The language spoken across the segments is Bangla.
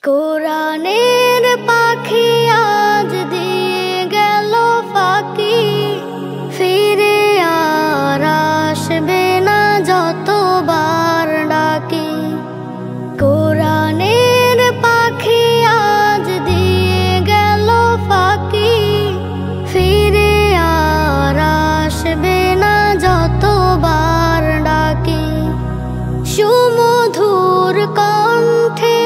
কোরআনের পাখি আজ দিয়ে গেল ফাঁকি, ফিরে আর আসবে না যতবার ডাকি। কোরআনের পাখি আজ দিয়ে গেল ফাঁকি, ফিরে আর আসবে না যতবার ডাকি। সুমধুর কণ্ঠে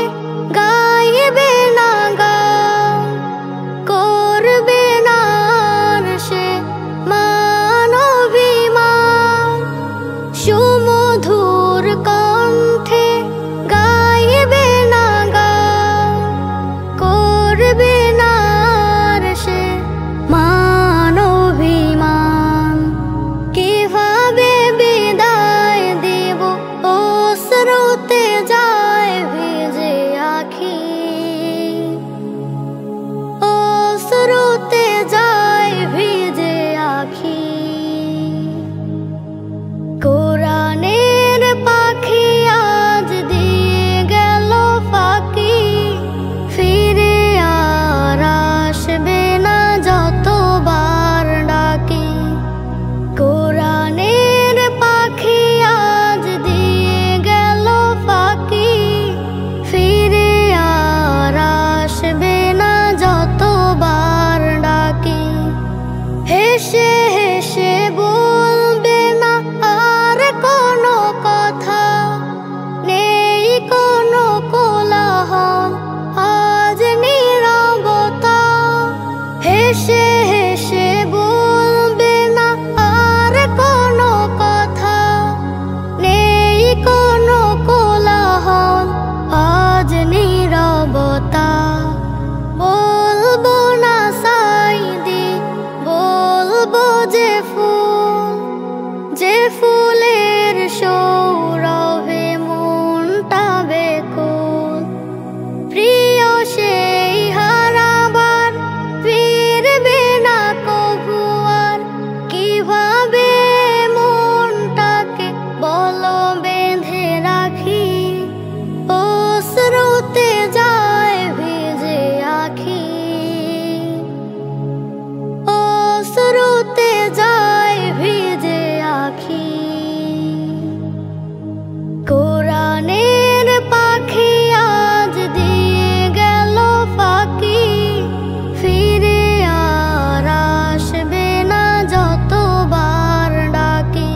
গাইবে না গান, করবে না আর সে মান অভিমান। সুমধুর কণ্ঠে গাইবে না গান, করবে না আর সে মান অভিমান। কিভাবে বিদায় দেব অশ্রুতে যায় ভিজে আখি, অশ্রুতে যায় ভিজে আখি। কোরআনের পাখি আজ দিয়ে গেল ফাঁকি, ফিরে আর আসবে না যতবার ডাকি। কোরআনের পাখি আজ দিয়ে গেল ফাঁকি, ফিরে আর আসবে না যতবার ডাকি। হেসে হেসে বলবে না আর কোনো কথা, নেই কোনো কোলাহল আজ নীরবতা। হেসে হেসে বলবে না আর কোনো কথা, নেই কোনো কোলাহল আজ নীরবতা। বলবো না সাইদি, বলবো যে ফুল, যে ফুলের সৌরভে মনটা বেকুল। প্রিয় সেই হারাবার ফিরবে না কভু আর, কিভাবে মনটাকে বলো বেঁধে রাখি। অশ্রুতে যায় ভিজে আখি, অশ্রুতে যায় ভিজে আখি। কোরআনের পাখি আজ দিয়ে গেল ফাঁকি, ফিরে আর আসবে না যতবার ডাকি।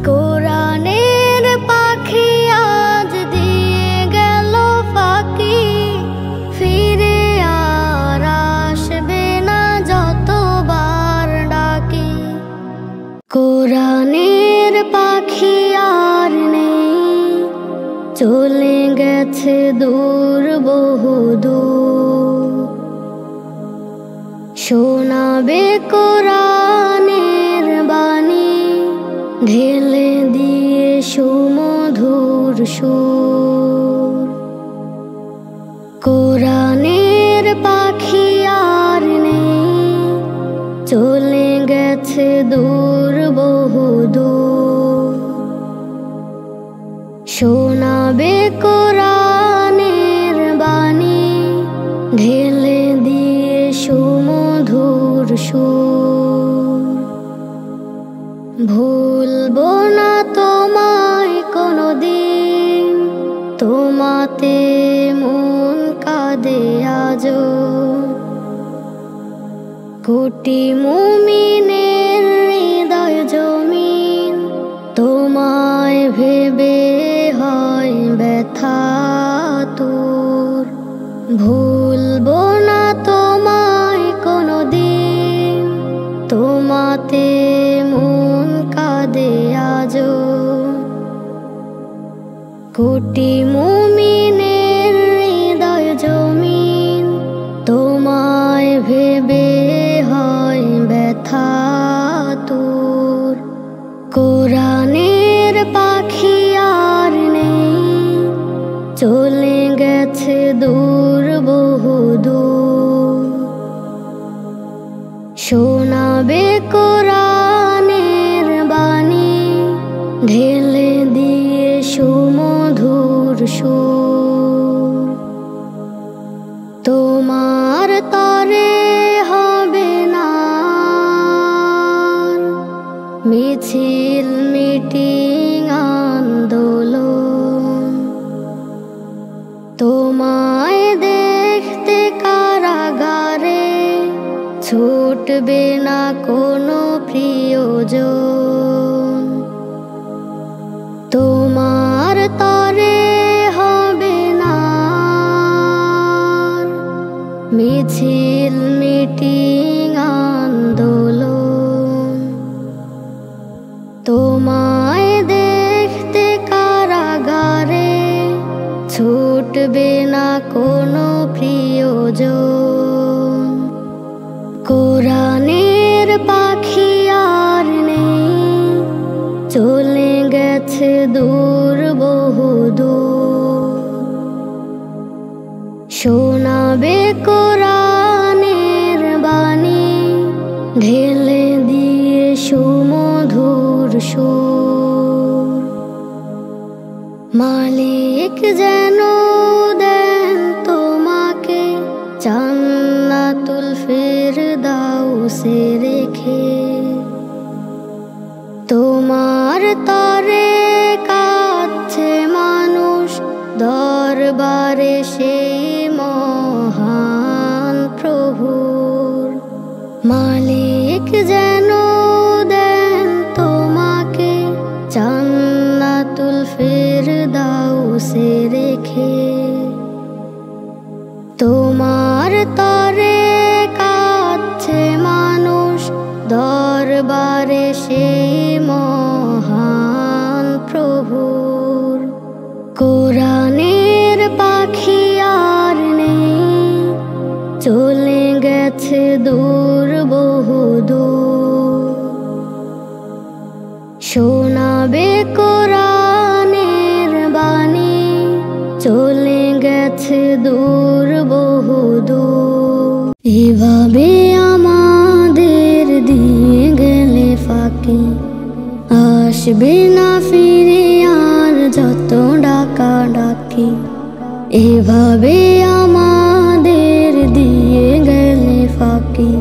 কোরআনের পাখি আজ দিয়ে গেল ফাঁকি, ফিরে আর আসবে না যতবার ডাকি। কোরআনের পাখি আর নেই, চলে গেছে দূর বহুদূর। শোনাবে কোরআনের বাণী, ঢেলে দিয়ে সুমধুর সুর। কোরআনের পাখি আর নেই, চলে গেছে দূর বহুদূর। শোনাবে কোরআনের বাণী, ঢেলে দিয়ে সুমধুর সুর। ভুলবো না তোমায় কোনোদিন, তোমাতে মন কাঁদে আজো। কোটি মুমিনের হৃদয় জমিন, তোমায় ভেবে হয় ব্যথা তোর। ভুলবো না তোমায় কোনোদিন, তোমাতে মন কাঁদে আজো। কোটি মুমিনের হৃদয় জমিন, তোমায় ভেবে হয় ব্যথা তোর। কোরআনের পাখি আর নেই, চলে গেছে দূর বহুদূর। শোনাবে কোরআনের বাণী, ঢেলে দিয়ে সুমধুর সুর। তোমায় দেখতে কারাগারে ছুটবে না কোনো প্রিয়জন, তোমার তরে হবে না মিছিল মিটিং আন্দোলন। তোমায় দেখতে কারাগারে ছুটবে না কোনো প্রিয়জন, কোরআনের পাখি আর নেই, চলে গেছে দূর বহুদূর। শোনাবে কোরআনের বাণী ঢেলে দিয়ে সুমধুর সুর। মালিক যেন দেন তোমাকে জান্নাতুল ফিরদাউসে রেখে, তোমার তরে কাঁদছে মানুষ দরবারে সেই মহান প্রভুর। মালিক যেন দেন তোমাকে জান্নাতুল ফিরদাউসে রেখে, তোমার তরে কাঁদছে মানুষ দরবারে সেই মহান প্রভুর। কোরআনের পাখি আর নেই, চলে গেছে দূর বহুদূর। শোনাবে কোরআনের বাণী চলে গেছে দূর বহুদূর। এভাবে আমাদের দিয়ে গেলে ফাঁকি, আসবে না ফিরে আর যত ডাকা ডাকি। এভাবে আমাদের দিয়ে গেলে ফাঁকি,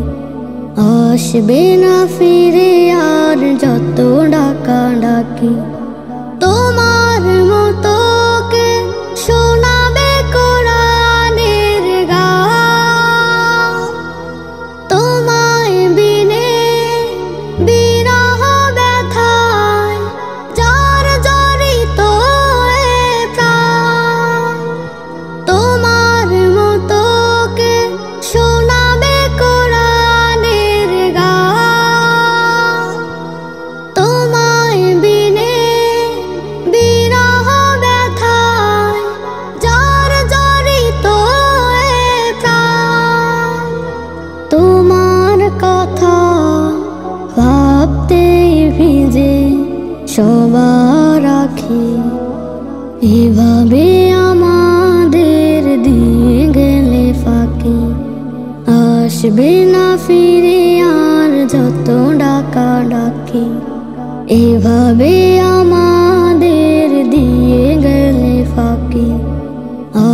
আসবে না ফিরে আর যত ডাকা ডাকি। তোমার মতো কে শোনাবে কোরআনের গান, তোমায় বিনে বিরহ ব্যথায় যার জড়িত এ প্রাণ। তোমার মতো কে শোনাবে কোরআনের গান, তোমায় বিনে বিরহ ব্যথায় যার জড়িত এ প্রাণ। তোমার কথা ভাবতেই ভিজে সবার আঁখি, এভাবে আমাদের দিয়ে গেলে ফাঁকি, আসবে না ফিরে আর যত ডাকা ডাকি। এভাবে আমাদের দিয়ে গেলে ফাঁকি,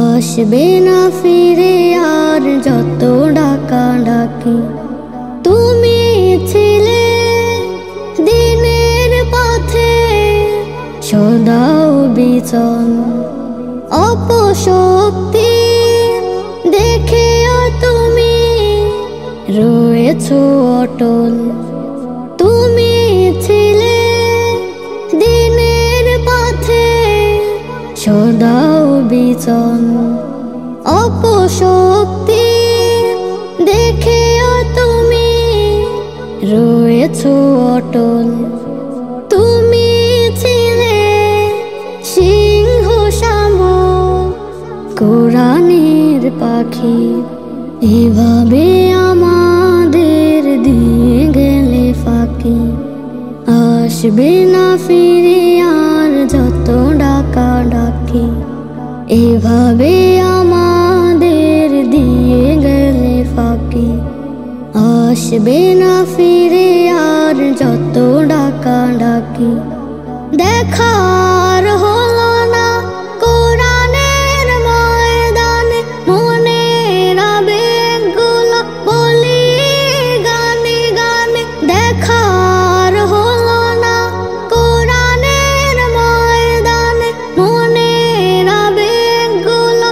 আসবে না ফিরে আর যত ডাকা ডাকি। তুমি ছিলে দিনের পথে সদাও বিচন, অপশক্তি দেখেও তুমি রয়েছ অটল। তুমি ছিলে দিনের পথে সদাও বিচন, অপশক্তি দেখেও তুমি রয়েছ অটল। তুমি ছিলে সিংহ শাবক কোরআনের পাখি, এভাবে আমাদের দিয়ে গেলে ফাঁকি, আসবে না ফিরে আর যত ডাকা ডাকি। এভাবে আমাদের দিয়ে গেলে ফাঁকি, আসবে না ফিরে আর যত ডাকা ডাকি। দেখার হলো না কোরআনের ময়দানে মনের আবেগগুলো বলি গানে গানে। দেখার হলো না কোরআনের ময়দানে মনের আবেগগুলো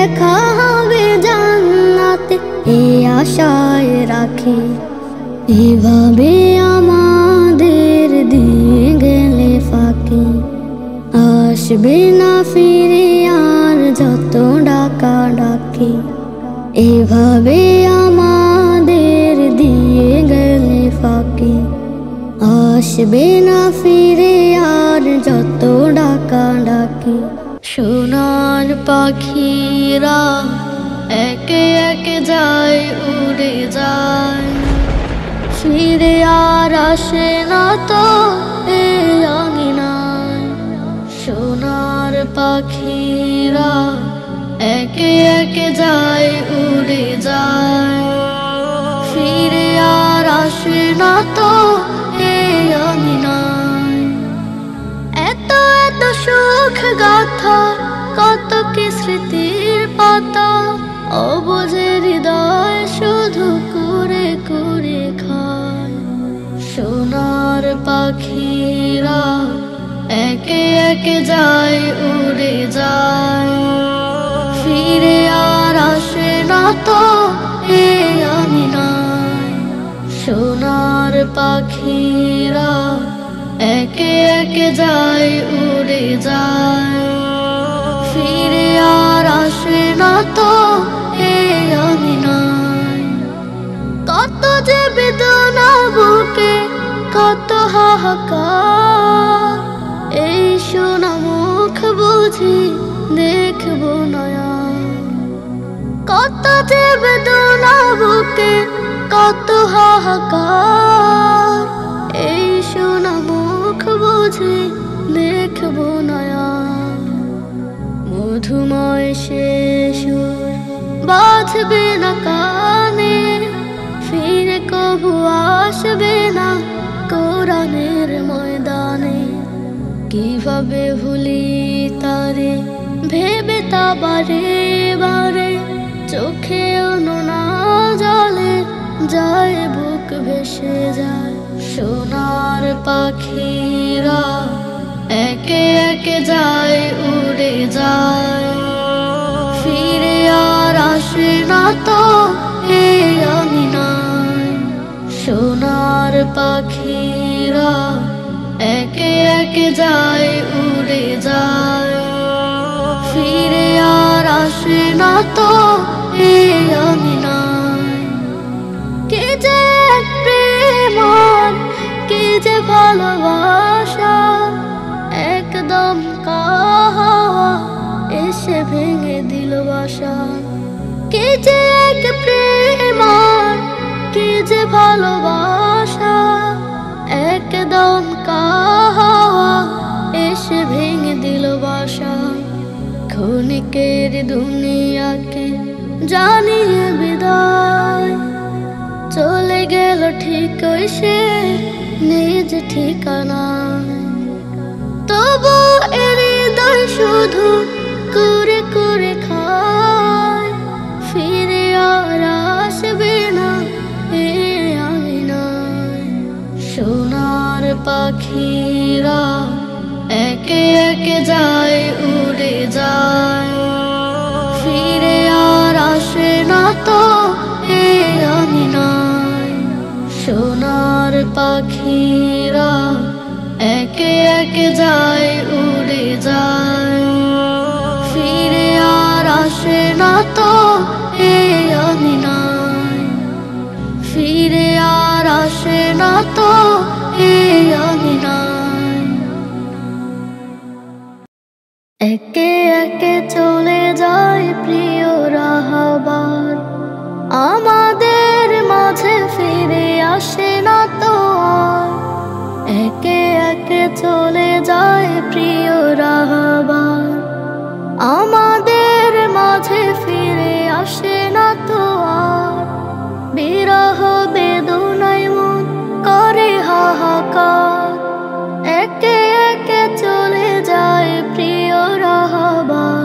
দেখা হবে জান্নাতে, এই আশায় রাখি। এভাবে আমাদের দিয়ে গেলে ফাঁকি, আসবে না ফিরে আর যত ডাকা ডাকি। এভাবে আমাদের দিয়ে গেলে ফাঁকি, আসবে না ফিরে আর যত ডাকা ডাকি। সোনার পাখিরা একে একে যায়, উড়ে যায়, ফিরে আর আসে না তো এই আঙিনায়। সোনার পাখিরা একে একে যায়, উড়ে যায়, ফিরে আর আসে না তো এই আঙিনায়। এত এত সুখ গাথা, কত কি স্মৃতির পাতা, অবুঝের হৃদয় শুধু কুরে কুরে খায়। সোনার পাখিরা একে একে যায়, উড়ে যায়, ফিরে আর আসে না তো এই আঙিনায়। সোনার পাখিরা একে একে যায়, উড়ে যায়, ফিরে আর আসে না তো এই আঙিনায়। কত যে বেদনা বুকে, কত হাহাকার, এই সোনা মুখ বুঝি দেখবো নয়া। কত যে বেদনা বুকে, কত হাহাকার, এই সোনা মুখ বুঝি দেখবো নয়া। মধুময় সে সুর বাজবে না কানে, ফিরে কবু আসবে না কোরআনের ময়দানে। কিভাবে ভুলি তারে ভেবে তা বারে বারে, চোখেও নোনা জলে যায় বুক ভেসে যায়। সোনার পাখিরা একে একে যায়, উড়ে যায়, ফিরে আর আসে না তো এই আঙিনায়। সোনার পাখিরা একে একে যায়, উড়ে যায়, ফিরে আর আসে না তো এই আঙিনায়। কে যে প্রেম, কে যে ভালোবাসা, একদম কাহাওয়া এসে ভেঙে দিল বাসা। কে যে এক প্রেম, কে যে ভালোবাসা, একদম কাহাওয়া এসে ভেঙে দিল বাসা। ক্ষণিকের দুনিয়াকে জানিয়ে বিদায়, চলে গেল ঠিক সে নিজ ঠিকানায়। তবু এর হৃদয় শুধু করে করে খায়, ফিরে আর আসবে না এই আঙিনায়। সোনার পাখিরা একে একে যায়, উড়ে যায়, ফিরে আর আসে না তো এই আঙিনায়। সোনার পাখিরা একে একে যায়, উড়ে যায়, ফিরে আর আসে না তো এই আঙিনায়। ফিরে আর আসে না তো এই আঙিনায়। একে একে চলে যায় প্রিয় রাহবার, আমাদের মাঝে ফিরে আসে না তো আর। একে একে চলে যায় প্রিয় রাহবার, আমাদের মাঝে ফিরে আসে না তো আর। বিরহ বেদনায় মন করে হাহাকার, একে একে চলে যায় প্রিয় রাহবার।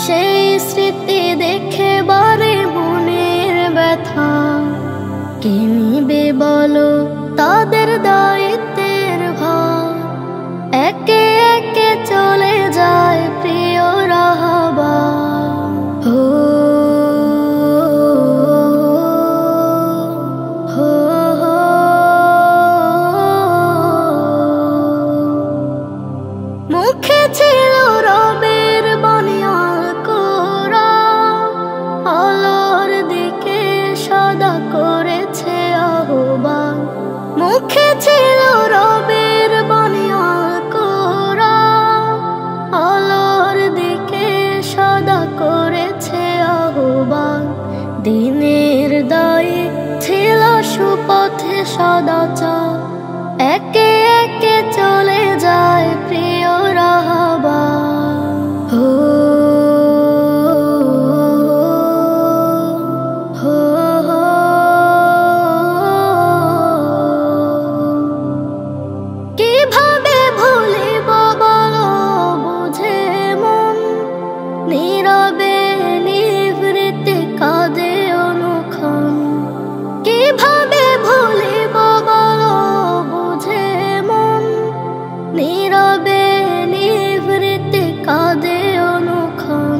সেই স্মৃতি দেখে বারে মনের ব্যথা। কে নিবে বলো তাদের দায়িত্বের ভার? একে একে চলে যায় প্রিয় রাহবার। মুখে ছিল রবের বাণী আল কোরআন, আলোর দিকে সদা করেছে আহ্বান। মুখে ছিল রবের বাণী আল কোরআন, আলোর দিকে সদা করেছে আহ্বান। দিনের দায়ে ছিল সুপথে সদাচার, একে একে চলে যায় প্রিয় রাহবার। কিভাবে ভুলিব বলো বুঝে মন, নীরবে নিভৃতে কাঁদে অনুক্ষণ। কিভাবে ভুলিব বলো বুঝে মন, নীরবে নিভৃতে কাঁদে অনুক্ষণ।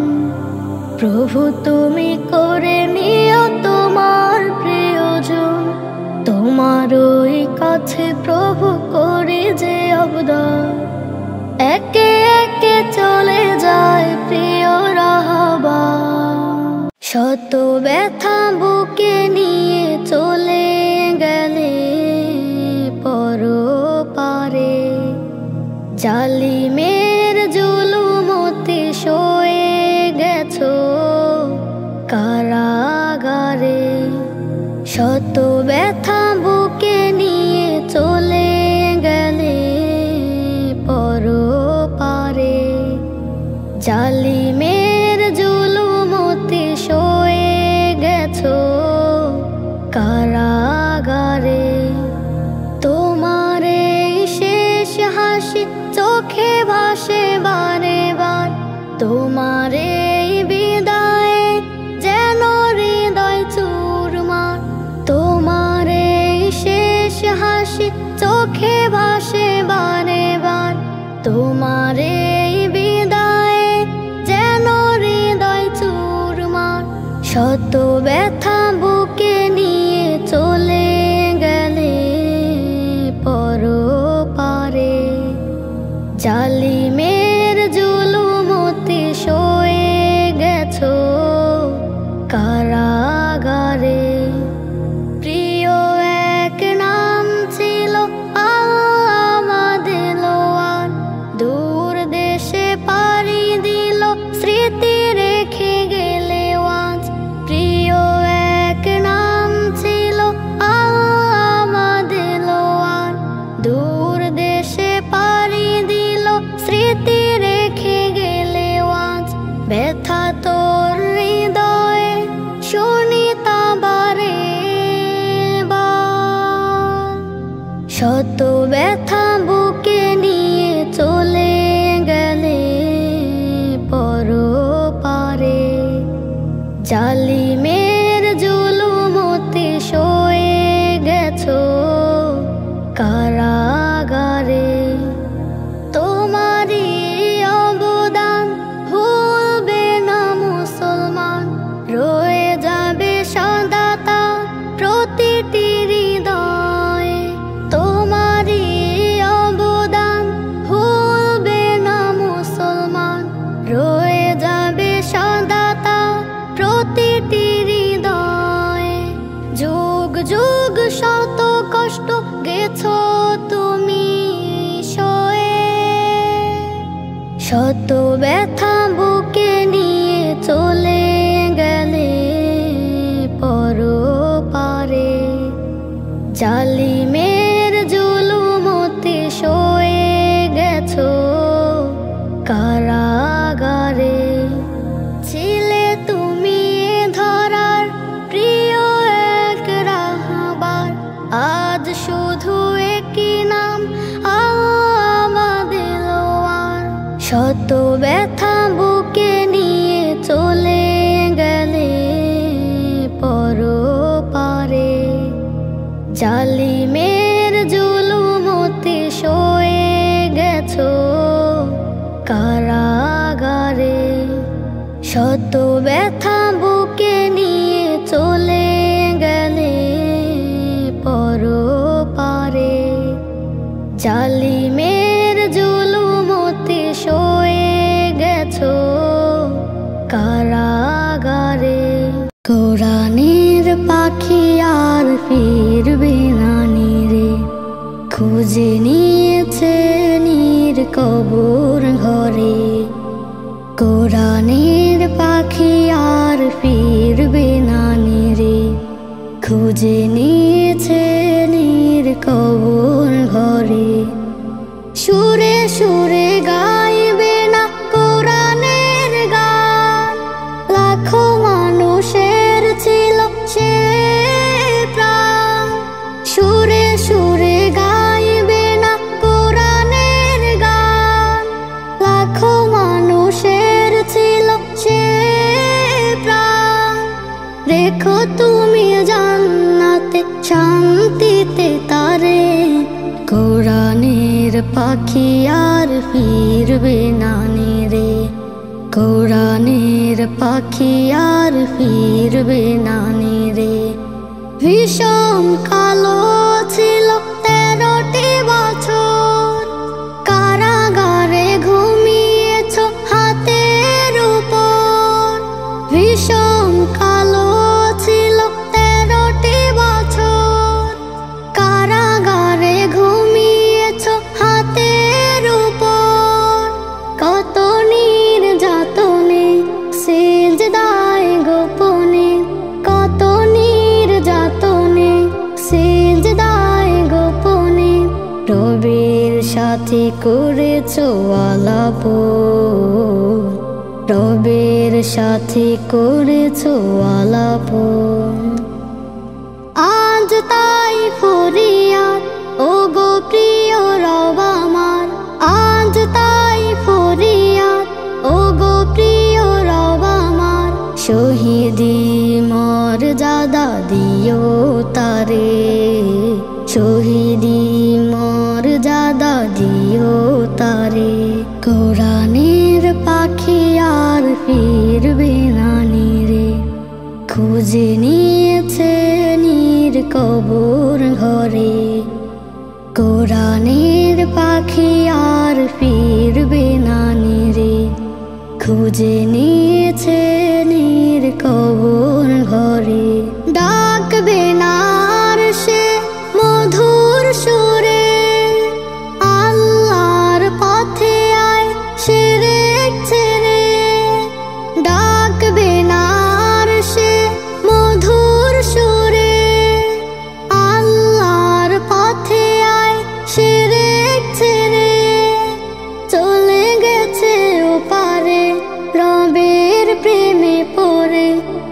প্রভু তুমি করে নিও তোমার প্রিয়জন, তোমারই কাছে প্রভু করি যে আবদার। একে একে চলে যায় প্রিয় রাহবার। শত ব্যথা বুকে নিয়ে চলে গেলে পরপারে, জালিমের জুলুমতে সয়ে গেছো কারাগারে। শত ব্যথা বুকে নিয়ে চলে গেলে পরপারে, জালিমের জুলুমতে সয়ে গেছো কারাগারে। তোমার এই শেষ হাসি চোখে ভাসে বারে বার, তোমার এই বিদায়ে যেন হৃদয় চুরমার। তোমার এই শেষ হাসি চোখে ভাসে বারে বার, তোমার এই বিদায়ে যেন হৃদয় চুরমার। শত ব্যথা বুকে নিয়ে চলে গেলে পরপারে, জালিমের জুলুমতে সয়ে গেছো কারাগারে। প্রিয় এক নাম ছিল আল্লামা দেলোয়ার, দূর দেশে পাড়ি দিল স্মৃতি রেখে গেলে ওয়াজ। প্রিয় এক নাম ছিল আল্লামা দেলোয়ার, দূর দেশে পাড়ি দিল স্মৃতি রেখে গেলে ওয়াজ। ব্যথা তোর হৃদয়ে শুনি তা বারে বার। শত ব্যথা বুকে নিয়ে চলে গেলে পরপারে, জালিমের জুলুমতে সয়ে গেছো কারাগারে। তোমারই অবদান ভুলবে না মুসলমান, রয়ে যাবে সদা তা প্রতিটি হৃদয়ে। তোমারই অবদান ভুলবে না মুসলমান, রয়ে যাবে সদা তা প্রতিটি হৃদয়ে। যুগ যুগ শত কষ্ট গেছো তুমি সয়ে, শত ব্যথা বুকে নিয়ে চলে গেলে পরপারে, জালিমের জুলুমতে সয়ে গেছো কারাগারে। ছিলে তুমি ধরার প্রিয় এক রাহবার, আজ শুধু একই নাম আল্লামা দেলোয়ার। শত ব্যথা বুকে নিয়ে শত ব্যথা বুকে নিয়ে চলে গেলে পরপারে, জালিমের জুলুমতে সয়ে গেছো কারাগারে। কোরআনের পাখি আর ফিরবে না নিরে, খুঁজে নিয়েছে নীর কবর ঘরে। কোরআনের পাখি আর ফিরবে না নিরে, খুঁজে নিয়েছে নীর কবর ঘরে। সুরে সুরে গাইবে না কোরআনের গান, লাখো মানুষের ছিল সে প্রাণ। সুরে সুরে গাইবে না কোরআনের গান, লাখো মানুষের ছিল সে প্রাণ। রেখো তুমি জান্নাতে শান্তিতে তারে, কোরআনের পাখি আর ফিরবে না নিরে। কোরআনের পাখি আর ফিরবে না নিরে। ভীষণ কালো ছিল 13টি বছর, কারাগারে ঘুমিয়েছ হাতের উপর। ভীষণ কালো ছিল 13টি বছর, কারাগারে ঘুমিয়েছ হাতের উপর। কত নির্যাতনে সিজদায় গোপনে, কত নির্যাতনে সিজদায় গোপনে। রবের সাথে করেছ আলাপ, রবের সাথে করেছ আলাপ। আজ তাই ফরিয়াদ ও গো প্রিয় রব আমার, আজ তাই ফরিয়াদ ও গো প্রিয় রব আমার। শহীদি মর্যাদা দিও তারে, শহীদি মর্যাদা দিও তারে। কোরআনের পাখি আর ফিরবে না নিরে, খুঁজে নিয়েছে নীর কবর ঘরে। কোরআনের পাখি আর ফিরবে না নিরে, খুঁজে নিয়েছে নীর কবর ঘরে। ডাকবে না আর সে মধুর সুরে, আল্লাহর পথে আয় শিরক ছেড়ে। ডাকবে না আর সে মধুর সুরে, আল্লাহর পথে আয় শিরক ছেড়ে। চলে গেছে ওপারে রবের প্রেমে পড়ে,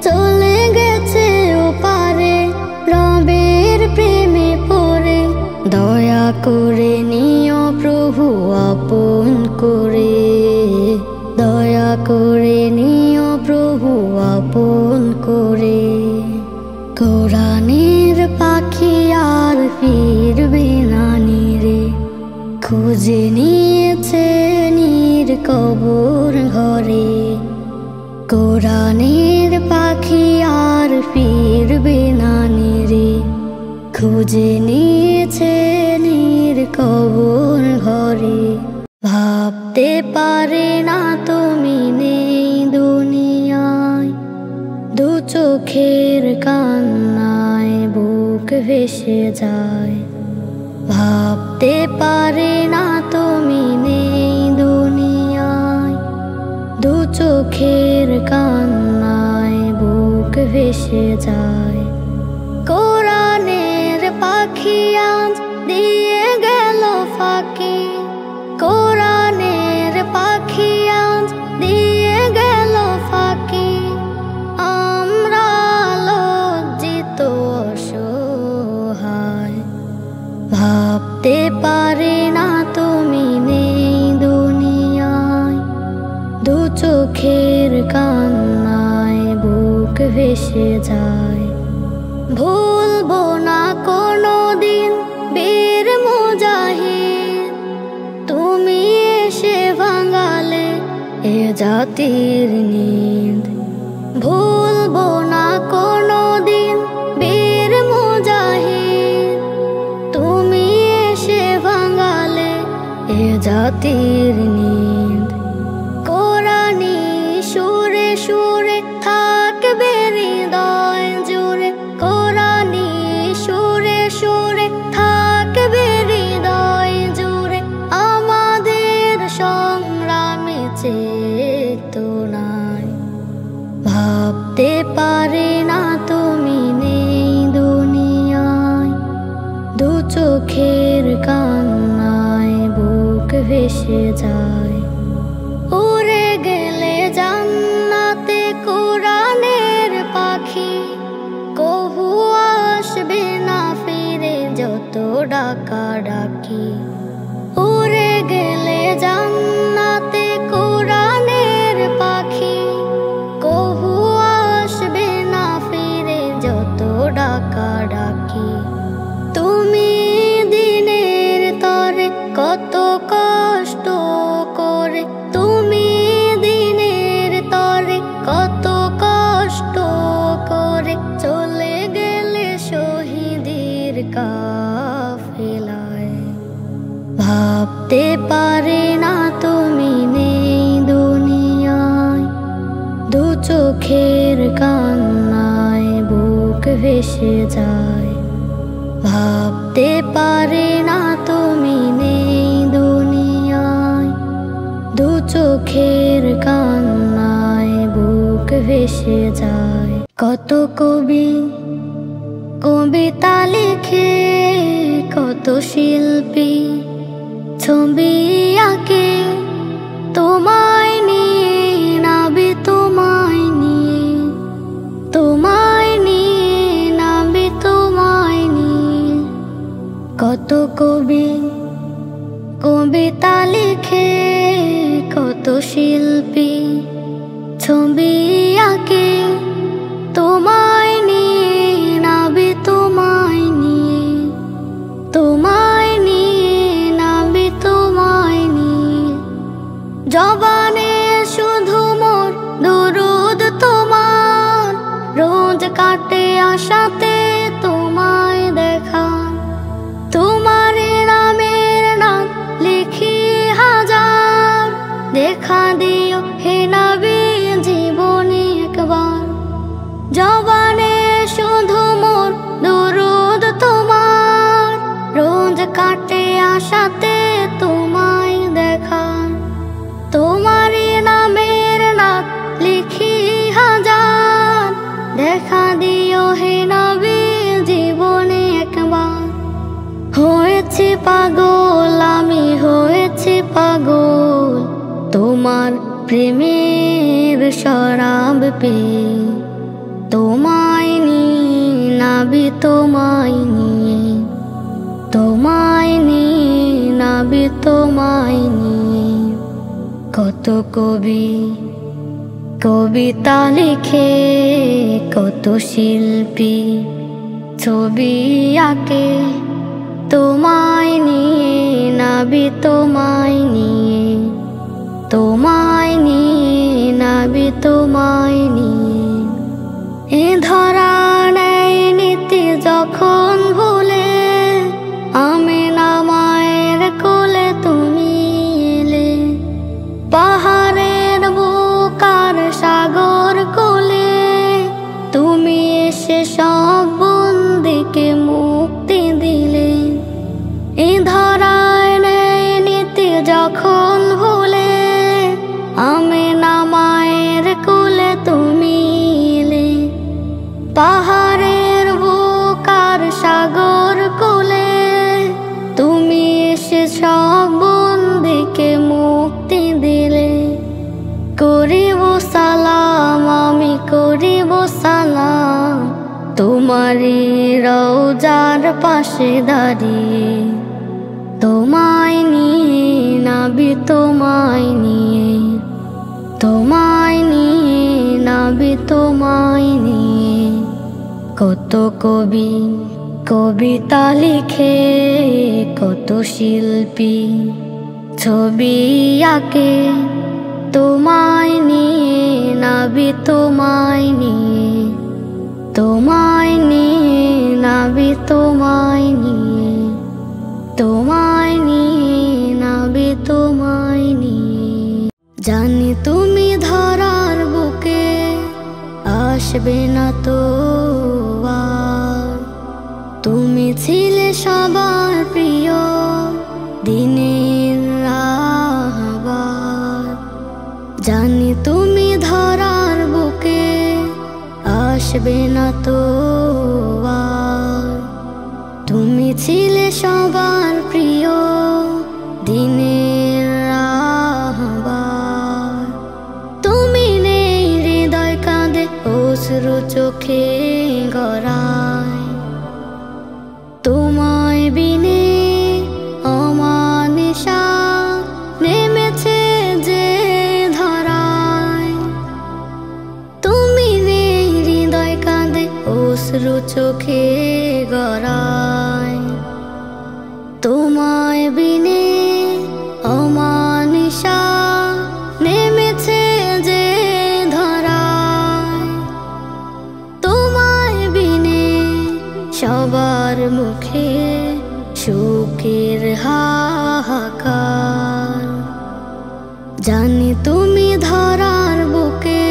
চলে গেছে ওপারে রবের প্রেমে পড়ে। দয়া করে নিও প্রভু আপন করে, দয়া করে নিও প্রভু আপন করে। কোরআনের পাখি আর ফিরবে না নিরে, খুঁজে নিয়েছে নীর কবর ঘরে। কোরআনের পাখি আর ফিরবে না নিরে, খুঁজে নিয়েছে নীর কবর ঘরে। ভাবতে পারে না তুমি নেই দুনিয়ায়, দু চোখের কান্নায় বুক ভেসে যায়। ভাবতে পারে না তুমি নেই দুনিয়ায়, দু চোখের কান্নায় বুক ভেসে যায়। কোরআনের পাখি আজ দিয়ে গেল ফাঁকি, কোরআনের পাখি আজ দিয়ে গেল ফাঁকি। আমরা লজ্জিত অসহায়, ভাবতে পারে না তুমি নেই দুনিয়ায়, দু চোখের কান্নায় বুক ভেসে যায়। ভুলবো না কোনো দিন বীর মুজাহিদ, তুমি এসে ভাঙালে এ জাতির নীড়। ভাবতে পারি না তুমি নেই দুনিয়ায়, দু চোখের কান্নায় বুক ভেসে যায়। উড়ে গেলে জান্নাতে কোরআনের পাখি, কভু আসবে না ফিরে যত ডাকা ডাকি। উড়ে গেলে জান্নাতে কোরআনের পাখি, কভু আসবে না ফিরে যত ডাকা ডাকি। তুমি দিনের তরে কত কষ্ট করে, তুমি দিনের তরে কত কষ্ট করে চলে গেলে শহীদের কাফেলায়। ভাবতে পারি না তুমি নেই দুনিয়ায়, দু চোখের কান্নায় বুক ভেসে যায়। ভাবতে পারি না তুমি নেই দুনিয়ায়, দু চোখের কান্নায় বুক ভেসে যায়। কত কবি কবিতা লিখে, কত শিল্পী ছবি আঁকে তোমায় নিয়ে, নাবি তোমায় নিয়ে, তোমায় নিয়ে নাবি তোমায় নিয়ে। কত কবি কবিতা লিখে, কত শিল্পী ছবি আঁকে তোমায় নিয়ে, নাবি তোমায় নিয়ে, তোমায় নিয়ে নাবি তোমায় নিয়ে। জবানে শুধু মোর দুরুদ তোমার, রোজ কাটে আশাতে তোমায় দেখা। তোমার নামের নাম লিখি হাজার, দেখা দিও হে নবী জীবনে একবার। জবানে শুধু মোর দুরুদ তোমার, রোজ কাটে আশাতে তোমায় দেখা। তোমার নামের নাম লিখি হাজার, দেখা দিও হে নবী জীবনে একবার। হয়েছি পাগল আমি, হয়েছি পাগল তোমার প্রেমের শরাব পেয়ে। তোমায় নিয়ে নাবি তোমায় নিয়ে, তোমায় নিয়ে নাবি তোমায় নিয়ে। কত কবি কবিতা লিখে, কত শিল্পী ছবি আঁকে তোমায় নিয়ে, নাবি তোমায় নিয়ে, তোমায় নিয়ে নাবি তোমায় নিয়ে। এ ধরা নেই নীতি যখন ভুলে, আমিনা মায়ের কোলে তুমি এলে। পাহাড়ের বুকার সাগর কোলে তুমি এসে সব বন্দিকে মুক্তি দিলে। এ ধরায় নেই নীতি যখন ভুলে, আমিনা মায়ের কোলে তুমি এলে। পাহাড়ের বুকার সাগর কোলে তুমি এসে সব বন্দিকে মুক্তি দিলে। করিব সালাম আমি, করিব সালাম তোমারি রওজার পাশে দাঁড়িয়ে। তোমায় নিয়ে নাবি তোমায় নিয়ে, তোমায় নিয়ে নাবি তোমায় নিয়ে। কত কবি কবিতা লিখে, কত শিল্পী ছবি আঁকে তোমায় নিয়ে, নাবি তোমায় নিয়ে, তোমায় নিয়ে নাবি তোমায় নিয়ে, তোমায় নিয়ে নাবি তোমায় নিয়ে। জানি তুমি ধরার বুকে আসবে না তো আর, তুমি ছিলে সবার প্রিয় দিনের রাহবার। জানি তুমি ধরার বুকে আসবে না তো আর। তুমি ছিলে সবার প্রিয় দিনের রাহবার। তুমি নেই হৃদয় কাঁদে অশ্রু চোখে গড়ায়। তোমায় বিনে অমানিশা নেমেছে যে ধরায়। তুমি নেই হৃদয় কাঁদে অশ্রু চোখে গড়ায়। তোমায় বিনে অমানিশা নেমেছে যে ধরায়। তোমায় বিনে সবার মুখে সুখের হাহাকার। জানি তুমি ধরার বুকে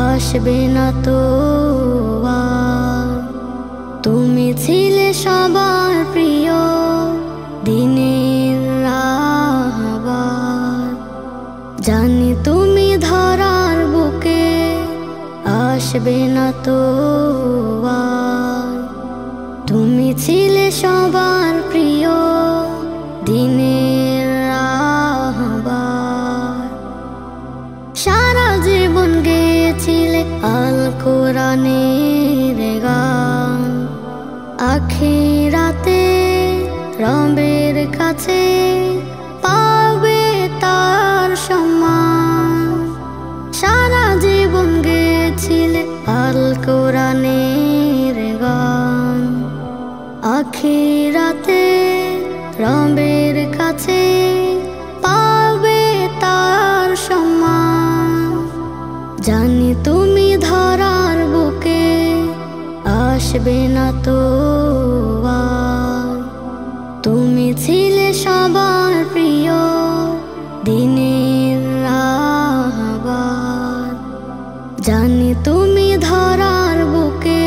আসবে না তো আর। তুমি ছিলে সবার প্রিয় দিনের রাহবার। জানি তুমি ধরার বুকে আসবে না তো আর। তুমি ছিলে সবার প্রিয় দিনের রাহবার। সারা জীবন গেয়েছিলে আল কোরআনের গান। আখিরাতে রবের কাছে পাবে তার সম্মান। সারা জীবন গেয়েছিলে আল কোরআনের গান। আখিরাতে রবের কাছে পাবে তার সম্মান। জানি তুমি ধরার বুকে আসবে না তো আর। তুমি ছিলে সবার প্রিয় দিনের রাহবার। জানি তুমি ধরার বুকে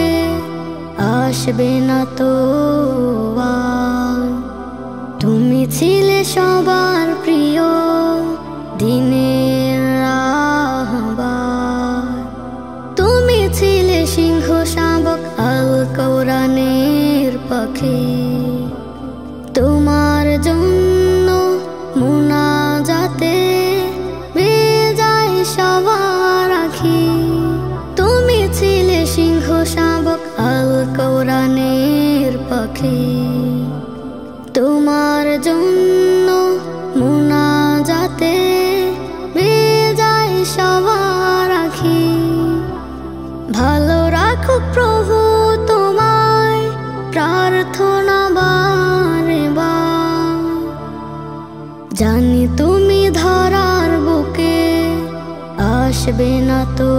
আসবে না তো আর। তুমি ছিলে সবার প্রিয় দিনের রাহবার। তুমি ছিলে সিংহ শাবক আল কোরআনের পাখি। তোমার জন্য মুনাজাতে বেজায় সবার আখি। তুমি ছিলে সিংহ শাবক আল কোরআনের পাখি। তোমার জন্য মুনাজাতে বেজায় সবার আখি। ভালো রাখুক প্রভু তোমায় প্রার্থনা বারে বার। জানি তুমি ধরার বুকে আসবে না তো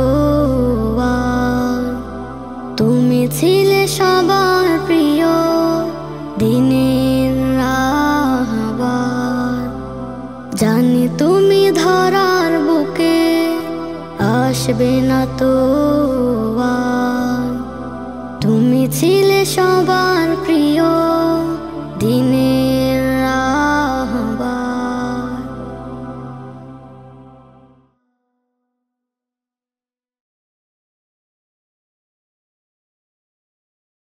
আর। তুমি ছিলে সবার প্রিয় দিনের রাহবার। জানি তুমি ধরার বুকে আসবে না তো